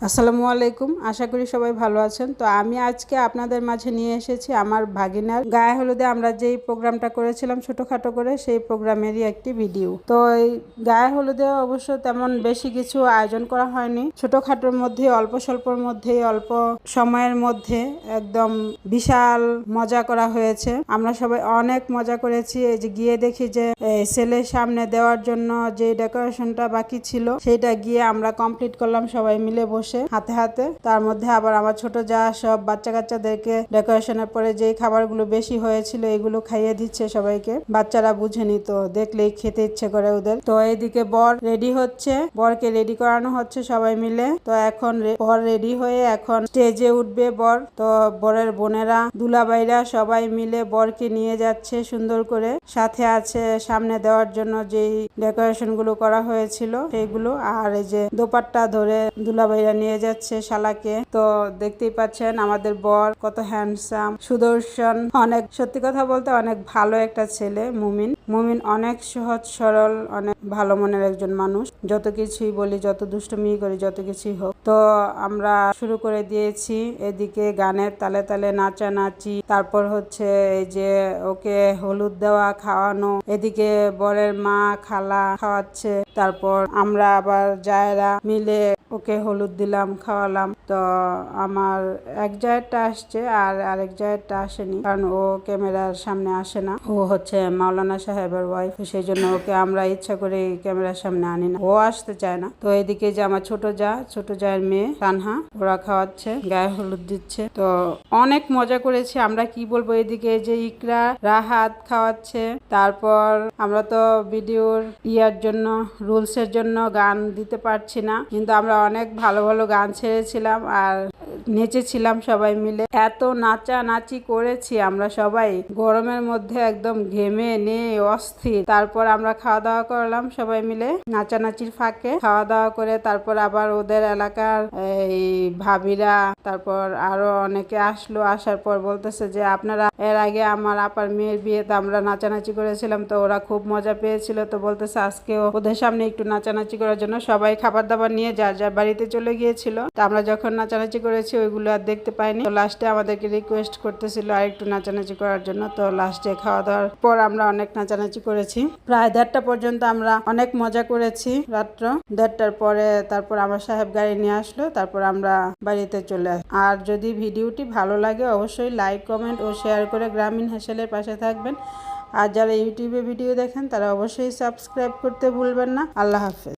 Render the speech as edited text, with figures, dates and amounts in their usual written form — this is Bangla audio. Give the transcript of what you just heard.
আসসালামু আলাইকুম, আশা করি সবাই ভালো আছেন। তো আমি আজকে আপনাদের মাঝে নিয়ে এসেছি আমার ভাগিনার গায়ে হলুদে আমরা যেই প্রোগ্রামটা করেছিলাম ছোটখাটো করে, সেই প্রোগ্রামেরই একটি ভিডিও। তো এই গায়ে হলুদে অবশ্য তেমন বেশি কিছু আয়োজন করা হয়নি, ছোটখাটোর মধ্যে অল্প স্বল্পর মধ্যেই অল্প সময়ের মধ্যে একদম বিশাল মজা করা হয়েছে। আমরা সবাই অনেক মজা করেছি। এই যে গিয়ে দেখি যে ছেলের সামনে দেওয়ার জন্য যে ডেকোরেশনটা বাকি ছিল সেটা গিয়ে আমরা কমপ্লিট করলাম সবাই মিলে বসে হাতে হাতে। তার মধ্যে আবার আমার ছোট যা সব বাচ্চা কাচ্চাদেরকে ডেকোরেশনের পরে যে খাবারগুলো বেশি হয়েছিল এগুলো খাইয়ে দিচ্ছে সবাইকে। বাচ্চারা বুঝেনি তো, দেখলেই খেতে ইচ্ছে করে ওদের। তো এইদিকে বর রেডি হচ্ছে, বরকে রেডি করানো হচ্ছে সবাই মিলে। তো এখন বর রেডি হয়ে এখন স্টেজে উঠবে বর। তো বরের বোনেরা দুলাভাইরা সবাই মিলে বরকে নিয়ে যাচ্ছে সুন্দর করে, সাথে আছে সামনে দেওয়ার জন্য যেই ডেকোরেশন গুলো করা হয়েছিল সেইগুলো। আর এই যে দোপাট্টা ধরে দুলাভাইরা নিয়ে যাচ্ছে শালাকে। তো দেখতেই পাচ্ছেন আমাদের বর কত হ্যান্ডসাম, সুদর্শন, অনেক সত্যি কথা বলতে অনেক ভালো একটা ছেলে। মুমিন অনেক সহজ সরল, অনেক ভালো মনের একজন মানুষ। যত কিছুই বলি, যত দুষ্টুমি করি, যত কিছুই হোক। তো আমরা শুরু করে দিয়েছি। এদিকে গানের তালে তালে নাচানাচি, তারপর হচ্ছে এই যে ওকে হলুদ দেওয়া, খাওয়ানো। এদিকে বরের মা খালা খাওয়াচ্ছে, তারপর আমরা আবার জায়েরা মিলে ওকে হলুদ দিলাম, খাওয়ালাম। তো আমার এক জায়েরটা আসছে আর আরেক জায়েরটা আসেনি, কারণ ও ক্যামেরার সামনে আসে না। ও হচ্ছে মাওলানা সাহেবের ওয়াইফ, সেই জন্য ওকে আমরা ইচ্ছা করে ক্যামেরার সামনে আনি না, ও আসতে চায় না। তো এদিকে যে আমার ছোট জায়ের মেয়ে তানহা, ওরা খাওয়াচ্ছে, গায়ে হলুদ দিচ্ছে। তো অনেক মজা করেছি আমরা, কি বলবো। এদিকে যে ইকরা রাহাত খাওয়াচ্ছে। তারপর আমরা তো ভিডিওর জন্য রুলসের জন্য গান দিতে পারছি না, কিন্তু আমরা অনেক ভালো ভালো গান ছেড়েছিলাম আর নেচেছিলাম সবাই মিলে। এত নাচানাচি করেছি আমরা সবাই, গরমের মধ্যে একদম ঘেমে নিয়ে অস্থির। তারপর আমরা খাওয়া দাওয়া করলাম সবাই মিলে, নাচানাচির ফাঁকে খাওয়া দাওয়া করে তারপর আবার ওদের এলাকার এই ভাবিরা, তারপর আরো অনেকে আসলো। আসার পর বলতেছে যে আপনারা এর আগে আমার আপার মেয়ের বিয়েতে আমরা নাচানাচি করেছিলাম, তো ওরা খুব মজা পেয়েছিল। তো বলতেছে আজকেও ওদের সামনে একটু নাচানাচি করার জন্য। সবাই খাবার দাবার নিয়ে যার যার বাড়িতে চলে গিয়েছিল। তো আমরা যখন নাচানাচি করেছি ওইগুলো আর দেখতে পাইনি। তো লাস্টে আমাদেরকে রিকোয়েস্ট করতেছিল আর একটু নাচানাচি করার জন্য। তো লাস্টে খাওয়া দাওয়ার পর আমরা অনেক নাচানাচি করেছি, প্রায় 1:30টা পর্যন্ত আমরা অনেক মজা করেছি। রাত্র 1:30টার পরে তারপর আমার সাহেব গাড়ি নিয়ে আসলো, তারপর আমরা বাড়িতে চলে আসি। আর যদি ভিডিওটি ভালো লাগে অবশ্যই লাইক, কমেন্ট ও শেয়ার করে গ্রামীণ হাসিলের পাশে থাকবেন। আর যারা ইউটিউবে ভিডিও দেখেন তারা অবশ্যই সাবস্ক্রাইব করতে ভুলবেন না। আল্লাহ হাফেজ।